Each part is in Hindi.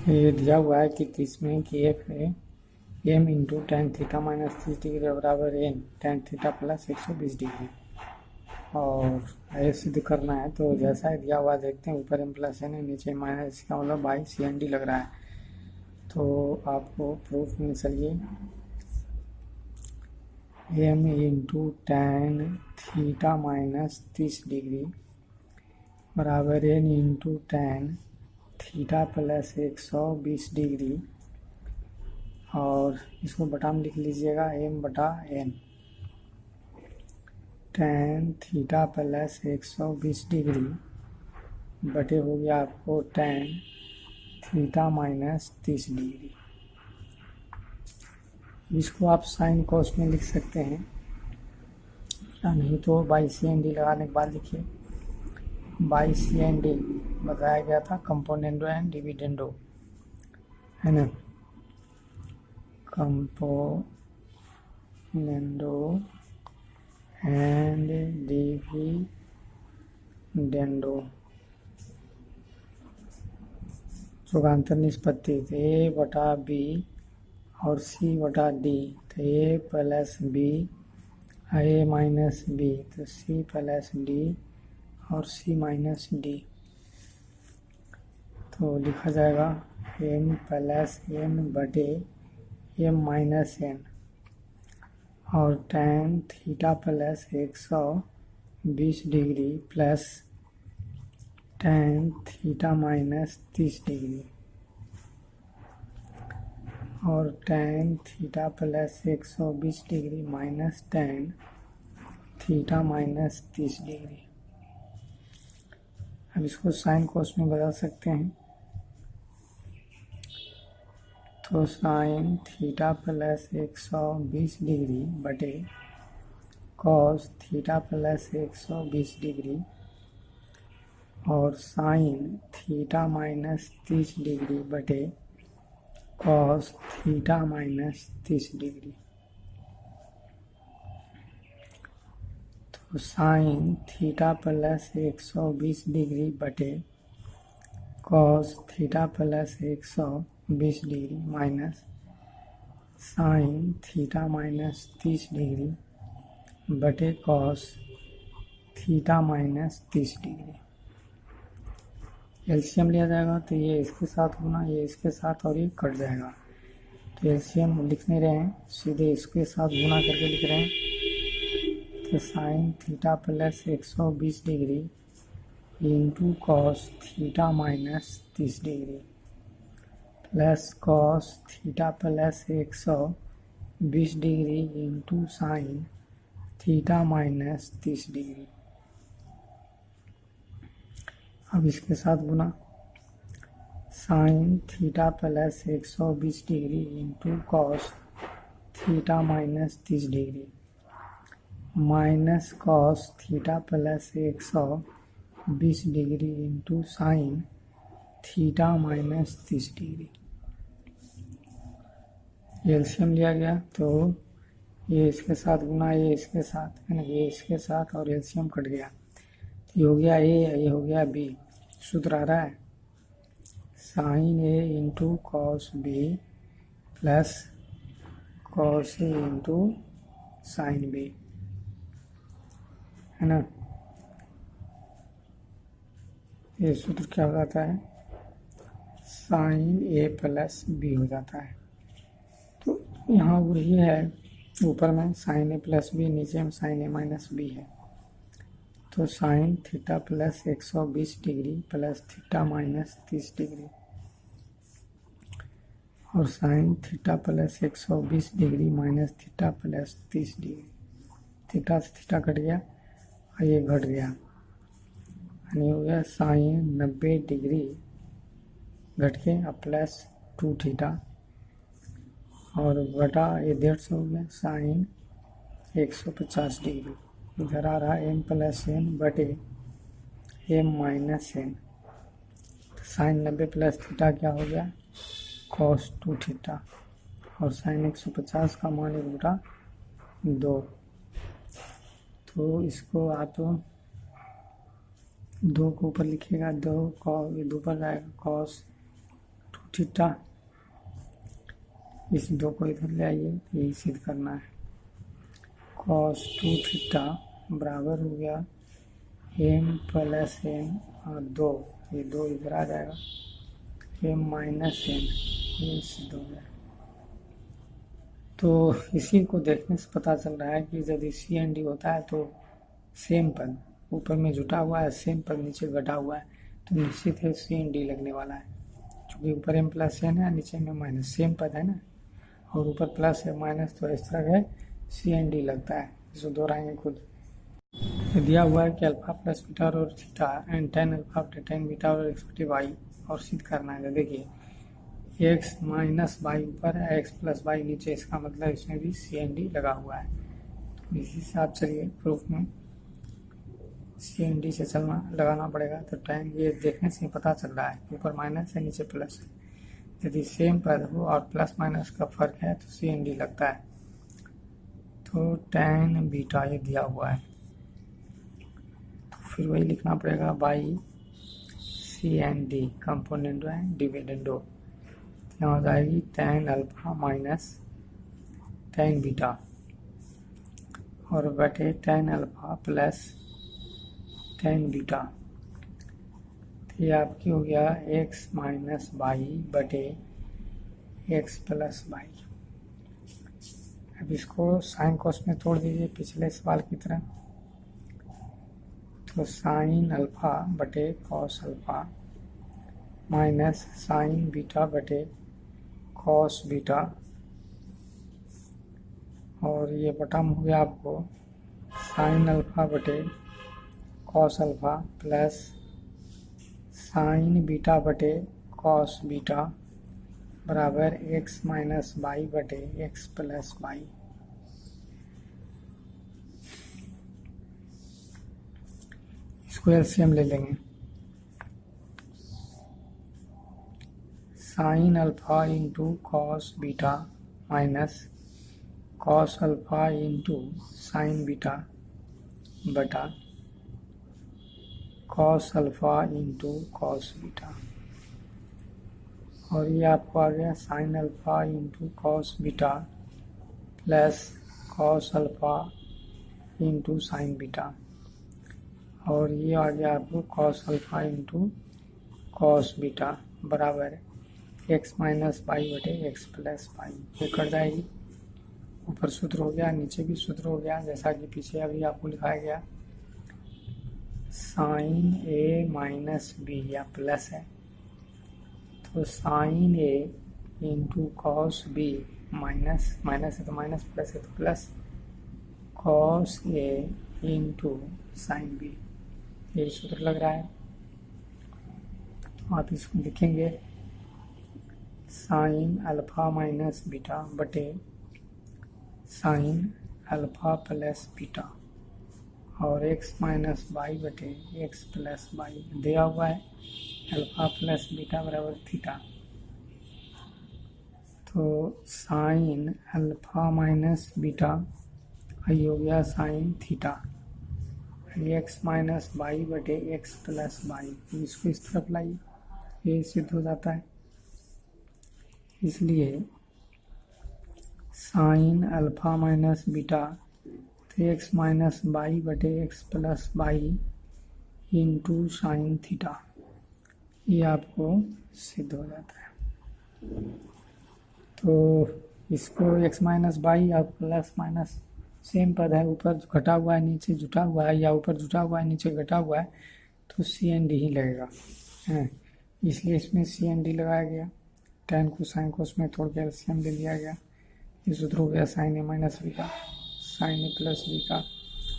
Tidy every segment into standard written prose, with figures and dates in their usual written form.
ये दिया हुआ है कि इसमें कि एफ है m into tan theta minus 30 degree बराबर n tan theta plus 120 degree और ये सिद्ध करना है। तो जैसा ही दिया हुआ देखते हैं, ऊपर एम प्लस एन है, नीचे माइनस, इसका मतलब बाई सी एन डी लग रहा है। तो आपको प्रूफ में चलिए m into tan theta minus 30 degree बराबर n into tan theta plus 120 degree और इसको बटा में लिख लीजिएगा एम बटा n tan theta plus 120 degree बटे हो गया आपको टेन थीटा माइनस 30 डिग्री। इसको आप साइन कॉस में लिख सकते हैं या नहीं तो बाई सी एन डी लगाने के बाद लिखिए। बाई सी एन डी बताया गया था कंपोनेंडो एंड डिविडेंडो, है ना, कंपोनेंडो एंड डिविडेंडो जोगांतर निष्पत्ति ए बटा बी और सी बटा डी, तो ए प्लस बी ए माइनस बी, तो सी प्लस डी और सी माइनस डी। तो लिखा जाएगा एम प्लस एन बटे एम माइनस एन और tan theta plus 120 degree plus tan theta minus 30 degree और tan theta plus 120 degree minus tan theta minus 30 degree. अब इसको साइन कॉस में बदल सकते हैं। तो साइन थीटा प्लस 120 डिग्री बटे कॉस थीटा प्लस 120 डिग्री और साइन थीटा माइनस 30 डिग्री बटे कॉस थीटा माइनस 30 डिग्री। तो साइन थीटा प्लस 120 डिग्री बटे cos theta plus 120 degree minus sine theta minus 30 degree बटे cos theta minus 30 degree. LCM लिया जाएगा तो ये इसके साथ गुना, ये इसके साथ और ये कट जाएगा। तो एलसीएम लिख नहीं रहे हैं, सीधे इसके साथ गुना करके लिख रहे हैं। तो sine theta plus 120 degree into cos theta minus 30 degree plus cos theta plus 120 degree into sine theta minus 30 degree. अब इसके साथ गुना, sine theta plus 120 degree into cos theta minus 30 degree minus cos theta plus 120 degree into sine theta minus 30 degree. LCM लिया गया तो ये इसके साथ गुना, ये इसके साथ, है ना, ये इसके साथ और एलसीएम कट गया। ये हो गया ए, ये हो गया बी। सूत्र आ रहा है sine A into cos B plus cos A into sine B, है ना। ये सूत्र क्या हो जाता है, साइन ए प्लस बी हो जाता है। तो यहाँ वही है, ऊपर में साइन ए प्लस बी, नीचे में साइन ए माइनस बी है। तो sine theta plus 120 degree plus theta minus 30 degree और sine theta plus 120 degree minus theta plus 30 degree. Theta से थीटा कट गया और ये घट गया, यानी हो गया साइन 90 डिग्री घट के अब प्लस 2 थीटा और बटा ये 150 हो गया साइन 150 डिग्री। इधर आ रहा एम प्लस एन बटे m minus n. Sine 90 plus theta क्या हो गया, कॉस 2 थीटा और साइन 150 का मान 1/2। तो इसको आप 2 को ऊपर लिखिएगा, 2 को 2 पर जाएगा, कॉस 2 थीटा, इस 2 को इधर ले आइए, यही सिद्ध करना है। cos 2 थीटा बराबर हो गया m प्लस m और 2, ये 2 इधर आ जाएगा, m माइनस m, ये सिद्ध हो गया। तो इसी को देखने से पता चल रहा है कि यदि सी एन डी होता है तो सेम पद ऊपर में जुटा हुआ है, सेम पद नीचे घटा हुआ है, तो निश्चित है सी एन डी लगने वाला है। क्योंकि ऊपर एम प्लस एन है, नीचे में माइनस, सेम पद है ना, और ऊपर प्लस है माइनस, तो इस तरह है सी एन डी लगता है। इसको दोहराएंगे खुद। दिया हुआ है कि अल्फा प्लस बीटा और theta and tan alpha ten beta और एक्स बटे वाई, और सिद्ध करना है। देखिए एक्स माइनस वाई ऊपर है, एक्स प्लस वाई नीचे, इसका मतलब इसमें भी सी एन डी लगा हुआ है। तो इसी हिसाब चलिए प्रूफ में सी एन डी से चलना लगाना पड़ेगा। तो टेन, ये देखने से पता चल रहा है ऊपर माइनस है नीचे प्लस है। यदि सेम पद हो और प्लस माइनस का फर्क है तो सी एन डी लगता है। तो टेन बीटा ये दिया हुआ है, तो फिर वही लिखना पड़ेगा by C and D, componendo and dividendo. यहाँ हो जाएगी tan alpha minus tan beta और बटे tan alpha plus tan beta. तो ये आपकी हो गया एक्स माइनस वाई बटे एक्स प्लस वाई। अब इसको साइन कॉस में तोड़ दीजिए पिछले सवाल की तरह। तो साइन अल्फा बटे cos alpha minus sine beta बटे कॉस बीटा, और ये बटम हो गया आपको साइन अल्फा बटे cos alpha plus sine beta बटे कॉस बीटा बराबर एक्स माइनस वाई बटे एक्स प्लस वाई। इसको एलसीएम ले लेंगे। Sine alpha into cos beta minus cos alpha into sine beta बटा cos alpha into cos beta, और ये आपको आ गया sine alpha into cos beta plus cos alpha into sine beta, और ये आ गया आपको cos alpha into cos beta बराबर एक्स माइनस वाई बटे एक्स प्लस वाई। ये कट जाएगी, ऊपर सूत्र हो गया, नीचे भी सूत्र हो गया, जैसा कि पीछे अभी आपको लिखाया गया। साइन ए माइनस बी या प्लस है, तो sine A into cos B minus, minus है तो माइनस, प्लस है तो प्लस, कॉस ए इंटू साइन बी, यही सूत्र लग रहा है। तो आप इसको लिखेंगे साइन अल्फा माइनस बीटा बटे साइन अल्फा प्लस बीटा और एक्स माइनस वाई बटे एक्स प्लस वाई दिया हुआ है। अल्फा प्लस बीटा बराबर थीटा, तो साइन अल्फा माइनस बीटा ये हो गया sine theta, x minus y बटे एक्स प्लस वाई, इसको इस तरफ लाइए, ये सिद्ध हो जाता है। इसलिए साइन अल्फा माइनस बीटा तो एक्स माइनस वाई बटे x plus y into sine theta, ये आपको सिद्ध हो जाता है। तो इसको एक्स माइनस वाई और प्लस माइनस सेम पद है, ऊपर घटा हुआ है नीचे जुटा हुआ है, या ऊपर जुटा हुआ है नीचे घटा हुआ है, तो सी एन डी ही लगेगा है, इसलिए इसमें सी एन डी लगाया गया। टेन को साइन को उसमें तोड़ के एलसीएम ले लिया गया। ये सूत्र हो गया साइन ए माइनस बी का, साइन ए प्लस बी का,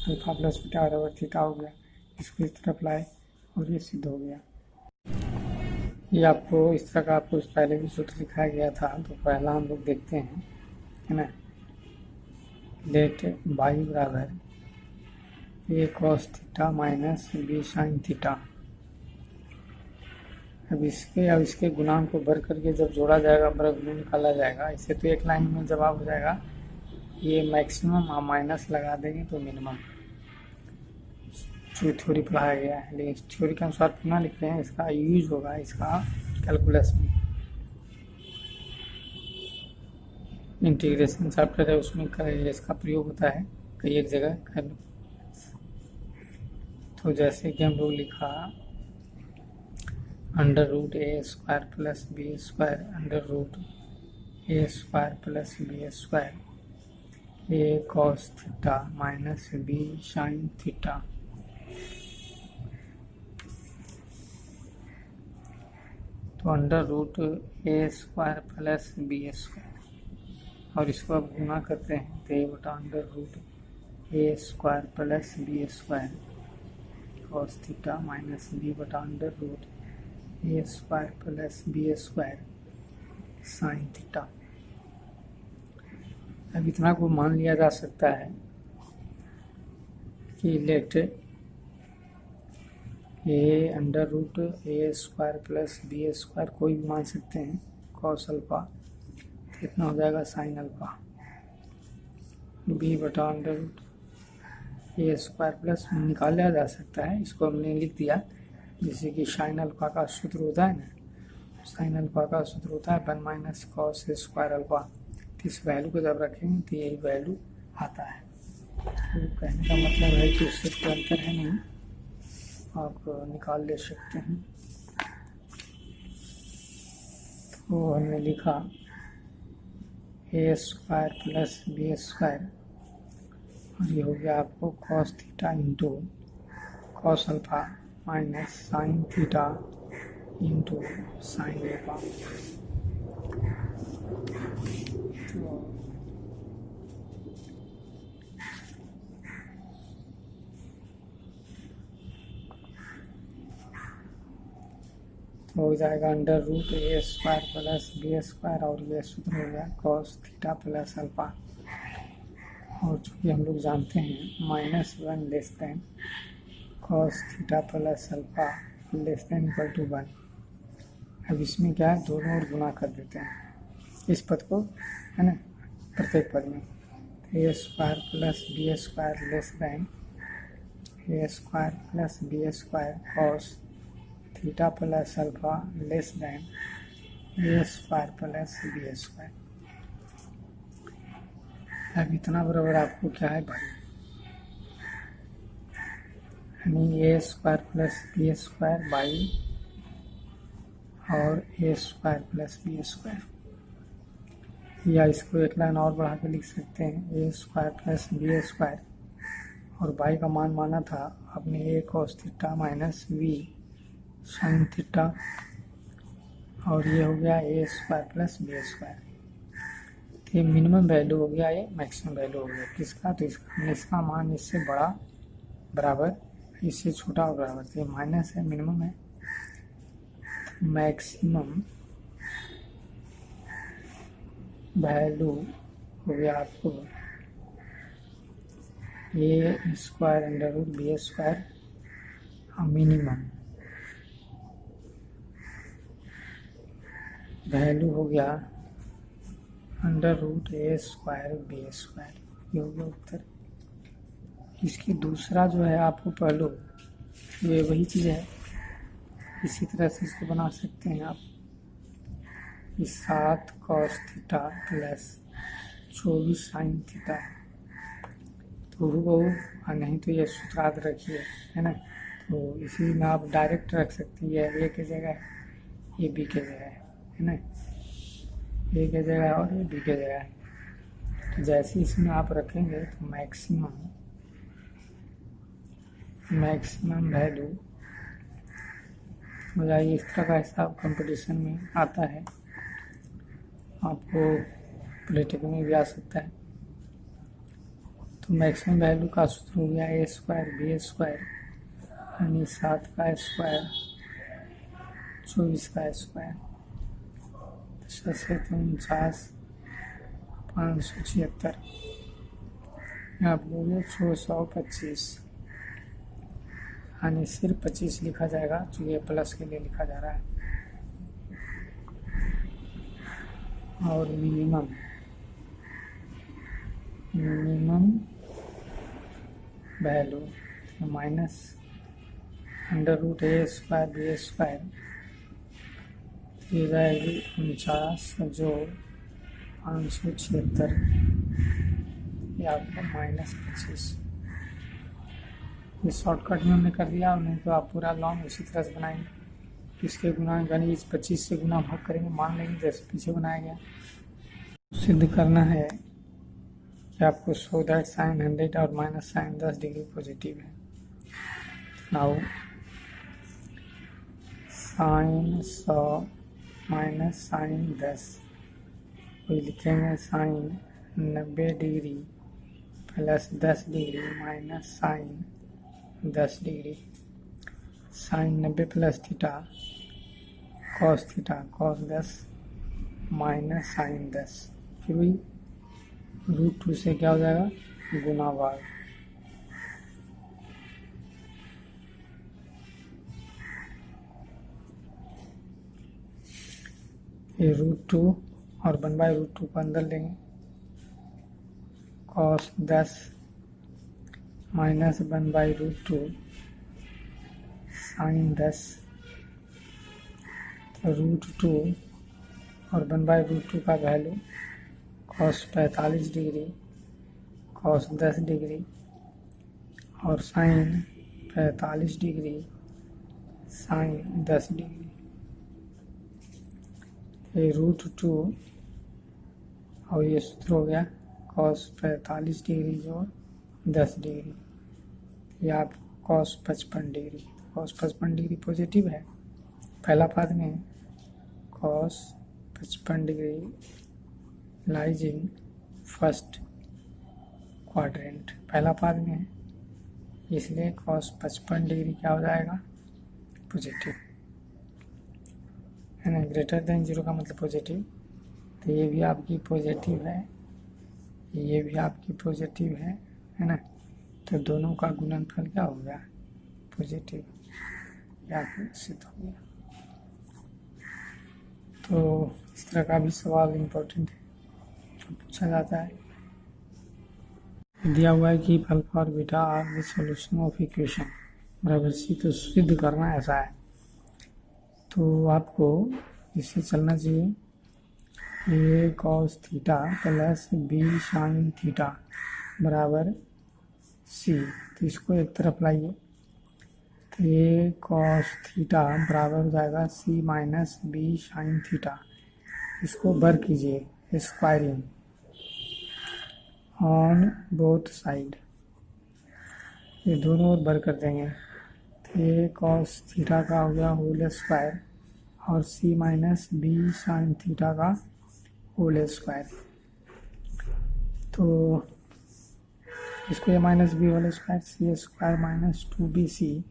अल्फा प्लस बीटा बराबर थीटा हो गया। इसको इस तरफ लाए और ये सिद्ध हो गया। ये आपको इस तरह का आपको पहले भी सूत्र दिखाया गया था, तो पहला हम लोग देखते हैं, है ना। लेट वाई बराबर a cos theta minus b sine theta. अब इसके गुणांक को भर करके जब जोड़ा जाएगा, वर्गमूल निकाला जाएगा, इससे तो एक लाइन में जवाब हो जाएगा। ये मैक्सिमम आप माइनस लगा देंगे तो मिनिमम, जो थ्योरी पढ़ाया गया है, लेकिन थ्योरी के अनुसार पुनः लिख रहे हैं, इसका यूज होगा इसका कैलकुलस में। इंटीग्रेशन चैप्टर है उसमें इसका प्रयोग होता है कई एक जगह कर। तो जैसे कि हम लोग लिखा under root a square plus B square under root a square plus B square a cos theta minus b sine theta. तो under root a square plus B square और इसको अब गुना करते हैं तो ए बटा under root a square plus B square cos theta minus b बटा under root a square plus B square sine theta. अब इतना को मान लिया जा सकता है कि late A under root a square plus B square कोई भी मान सकते हैं कॉस अल्फा, कितना हो जाएगा साइन अल्फा बी बटा under root a square plus निकाल लिया जा सकता है। इसको हमने लिख दिया जैसे कि साइन अल्फा का सूत्र होता है ना, साइन अल्फा का सूत्र होता है 1 माइनस कॉस स्क्वायर अल्फा। तो इस वैल्यू को जब रखेंगे तो यही वैल्यू आता है। तो कहने का मतलब है कि उससे कोई अंतर है नहीं, आप निकाल ले सकते हैं। तो हमने लिखा ए स्क्वायर प्लस बी स्क्वायर और ये हो गया आपको cos theta into cos alpha minus sine theta into sine alpha. तो हो जाएगा under root a square plus B square और ये सूत्र हो गया कॉस थीटा प्लस अल्फा। और चूँकि हम लोग जानते हैं -1 less than cos theta plus alpha less than equal to 1। अब इसमें क्या है, दोनों ओर गुना कर देते हैं इस पद को, है ना, प्रत्येक पद में। A square plus B square less than a square plus B square cos theta plus alpha less than a square plus B square. अब इतना बराबर आपको क्या है भाई, यानी a square plus B square by और a square plus B square, या इसको एक लाइन और बढ़ा के लिख सकते हैं a square plus B square और बाई का मान माना था आपने a cos theta minus b sine theta और ये हो गया a square plus B square. तो ये मिनिमम वैल्यू हो गया, ये मैक्सिमम वैल्यू हो गया किसका, तो इसका मान इससे बड़ा बराबर इससे छोटा और बराबर, तो ये माइनस है मिनिमम है। मैक्सिमम वैल्यू हो गया आपको a square under root b square और मिनिमम वैल्यू हो गया under root a square b square. ये हो गया उत्तर। इसकी दूसरा जो है आपको पहलू ये वही चीज़ है, इसी तरह से इसको बना सकते हैं आप 7 cos theta plus 24 sign theta. तो और नहीं तो ये सूत्र याद रखिए, है ना, तो इसी में आप डायरेक्ट रख सकते हैं, ये ए की जगह ये बी की जगह है ना, ए की जगह और ये बी की जगह है। तो जैसे इसमें आप रखेंगे तो मैक्सिमम वैल्यू हो जाएगी। इस तरह का हिसाब कंपटीशन में आता है, आपको पॉलिटिकल में भी आ सकता है। तो मैक्सिमम वैल्यू का सूत्र हो गया ए स्क्वायर बी स्क्वायर यानी 7 का स्क्वायर 24 का स्क्वायर 49 576 आप बोलिए 625 यानी सिर्फ 25 लिखा जाएगा, चूँकि प्लस के लिए लिखा जा रहा है। और minimum value minus under root a square b square ये जाएगी 49 जोड़ 576, ये आपको -25। ये शॉर्टकट में हमने कर दिया, नहीं तो आप पूरा लॉन्ग उसी तरह से बनाएंगे। इसके गुना यानी इस 25 से गुना भाग करेंगे, मान लेंगे जैसे पीछे बनाया गया। सिद्ध करना है कि आपको शो दैट साइन 100 और माइनस साइन 10 डिग्री पॉजिटिव है। नाउ साइन 100 माइनस साइन 10, वही लिखेंगे sine 90 degree plus 10 degree minus sine 10 degree. Sine 90 plus theta cos 10 minus sine 10, फिर वही √2 से क्या हो जाएगा, गुना भाग। ये √2 और 1/√2 को अंदर लेंगे, कॉस 10 माइनस 1/√2 साइन 10, तो √2 और 1/√2 का value cos 45 degree cos 10 degree और साइन 45 डिग्री साइन 10 डिग्री। ये √2 और ये सूत्र हो गया कॉस 45 डिग्री जो 10 डिग्री, ये आप cos 55 degree. Cos 55 degree positive है, पहला पाद में cos 55 degree lies in first quadrant, पहला पाद में है, इसलिए कॉस 55 डिग्री क्या हो जाएगा, पॉजिटिव है ना। ग्रेटर देन 0 का मतलब पॉजिटिव, तो ये भी आपकी पॉजिटिव है, ये भी आपकी पॉजिटिव है ना। तो दोनों का गुणनफल क्या हो गया, पॉजिटिव, या फिर सिद्ध हो गया। तो इस तरह का भी सवाल इम्पोर्टेंट है, पूछा जाता है। दिया हुआ है कि अल्फा और beta are the solution of equation बराबर सी, तो सिद्ध करना ऐसा है। तो आपको इससे चलना चाहिए, a cos theta plus b sine theta बराबर सी, तो इसको एक तरफ लाइए, तो ए कॉस थीटा बराबर हो जाएगा सी माइनस बी साइन थीटा। इसको बर कीजिए स्क्वायरिंग ऑन बोथ साइड, ये दोनों ओर बर कर देंगे, तो ए कॉस थीटा का हो गया होल स्क्वायर और c minus b sine theta का होल स्क्वायर। तो इसको ये minus b whole square c square minus 2bc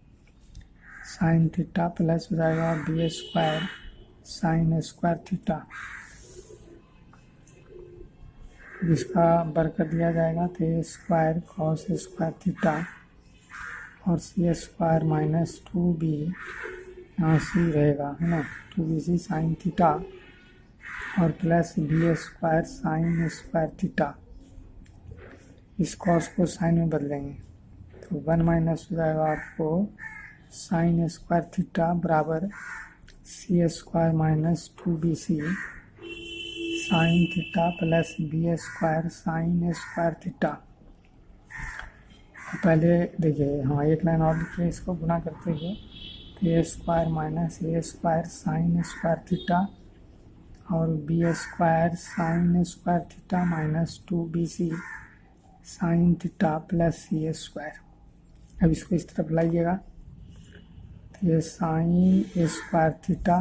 sine theta plus हो जाएगा b square sine square theta, इसका बर कर दिया जाएगा, तो a square cos square theta और सी स्क्वायर माइनस 2b, यहाँ सी रहेगा है ना, 2bc साइन थीटा और plus B square sine square theta. इस कॉस को साइन में बदलेंगे, तो 1 माइनस हो जाएगा आपको साइन स्क्वायर थीटा बराबर c square minus 2bc sine theta plus B square sine square theta. पहले देखिए, हाँ एक लाइन और लिखिए, इसको गुना करते हुए, तो a square minus a square sine square theta और b square sine square theta minus 2bc sine theta plus c square. अब इसको इस तरफ लाइएगा, तो ये साइन ए स्क्वायर थीटा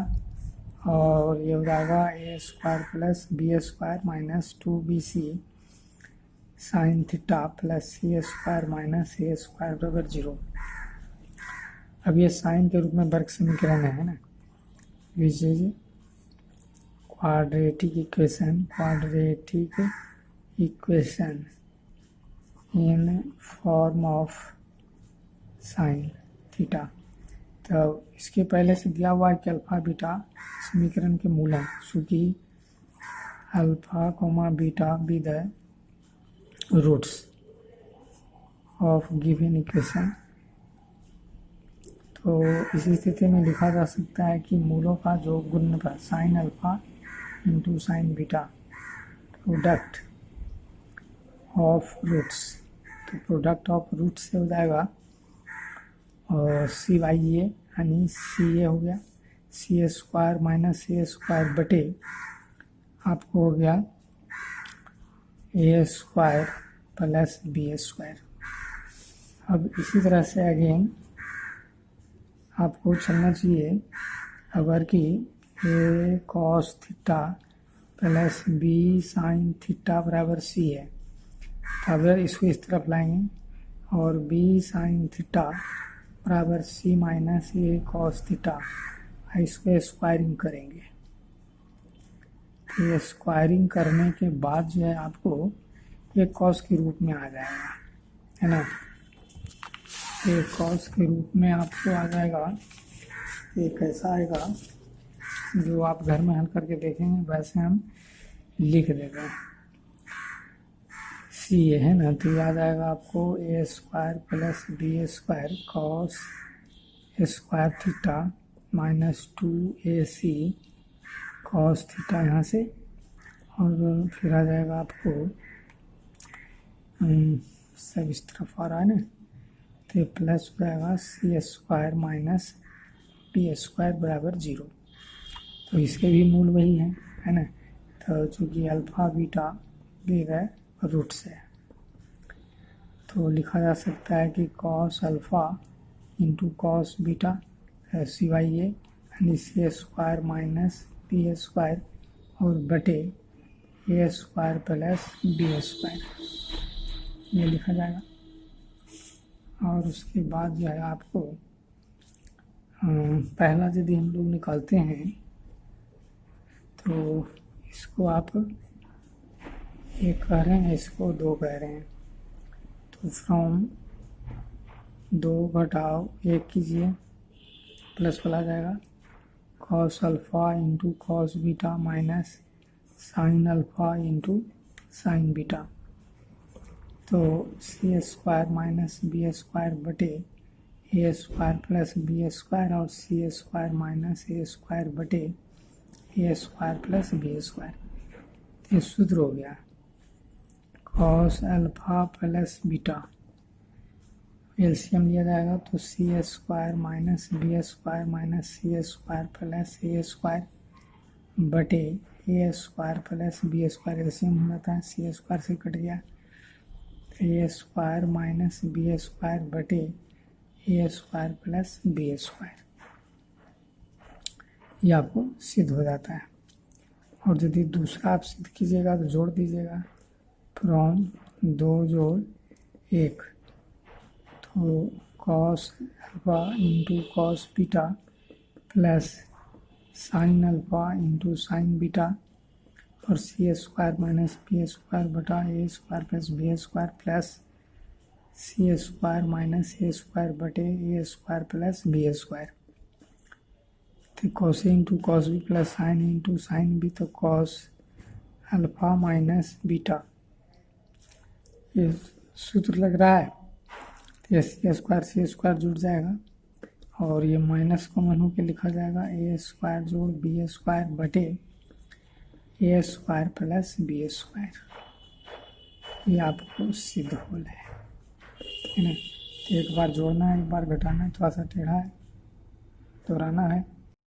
और ये हो जाएगा a square plus B square minus 2bc sine theta plus c square minus a square बराबर 0। अब ये साइन के रूप में वर्ग समीकरण है ना, which is quadratic equation in form of sine theta. तो इसके पहले से दिया हुआ है कि अल्फा बीटा समीकरण के मूल हैं, चूँकि alpha comma beta be the roots of given equation. तो इसी स्थिति में लिखा जा सकता है कि मूलों का जो गुणनफल sign alpha into sine beta, तो प्रोडक्ट ऑफ रूट्स, तो प्रोडक्ट ऑफ रूट से हो जाएगा और सी बाई ए, यानी सी ए हो गया सी ए स्क्वायर माइनस ए स्क्वायर बटे आपको हो गया a square plus B square. अब इसी तरह से अगेन आपको चलना चाहिए, अगर कि a cos theta plus b sine theta बराबर सी है, तो अगर इसको इस तरफ लाएंगे और बी साइन थीटा बराबर सी माइनस ए कॉस थीटा, इसको स्क्वायरिंग करेंगे। ये स्क्वायरिंग करने के बाद जो है आपको एक कॉस के रूप में आ जाएगा, है ना। एक कॉस के रूप में आपको आ जाएगा, ये कैसा आएगा जो आप घर में हल करके देखेंगे वैसे हम लिख देते हैं। सी ए है ना, तो याद आएगा आपको a square plus B square cos square theta minus 2ac cos theta यहाँ से, और फिर आ जाएगा आपको सब इस तरफ आ रहा है ना, तो प्लस हो जाएगा सी स्क्वायर माइनस बी स्क्वायर बराबर 0। तो इसके भी मूल वही हैं, है ना। तो चूँकि अल्फ़ा बीटा दिए गए रूट से, तो लिखा जा सकता है कि cos alpha into cos beta c y a यानी c square minus b square और बटे a square plus B square, ये लिखा जाएगा। और उसके बाद जो है आपको पहला यदि हम लोग निकालते हैं तो इसको आप एक कह रहे हैं, इसको 2 कह रहे हैं, तो फ्रॉम 2 घटाओ 1 कीजिए, प्लस वाला जाएगा cos alpha into cos beta minus sine alpha into sine beta, तो c square minus b square बटे a square plus B square और c square minus a square बटे a square plus B square, ये सूत्र हो गया cos alpha plus beta, LCM लिया जाएगा तो c square minus b square minus c square plus a square बटे a square plus B square, LCM हो जाता है सी स्क्वायर से कट गया, a square minus b square बटे a square plus B square, ये आपको सिद्ध हो जाता है। और यदि दूसरा आप सिद्ध कीजिएगा तो जोड़ दीजिएगा फ्रॉम 2 जोड़ 1, तो cos alpha into cos beta plus sine alpha into sine beta और c square minus b square बटा a square plus B square plus c square minus a square बटे a square plus B square, तो कॉस ए into cos B plus sine into sine b, तो कॉस अल्फ़ा माइनस बीटा, ये सूत्र लग रहा है, तो सी स्क्वायर जुड़ जाएगा और ये माइनस कॉमन होकर लिखा जाएगा ए स्क्वायर जोड़ बी स्क्वायर बटे a square plus B square, ये आपको सिद्ध होना है ना। तो एक बार जोड़ना है, एक बार घटाना है, थोड़ा सा टेढ़ा है, दोहराना है।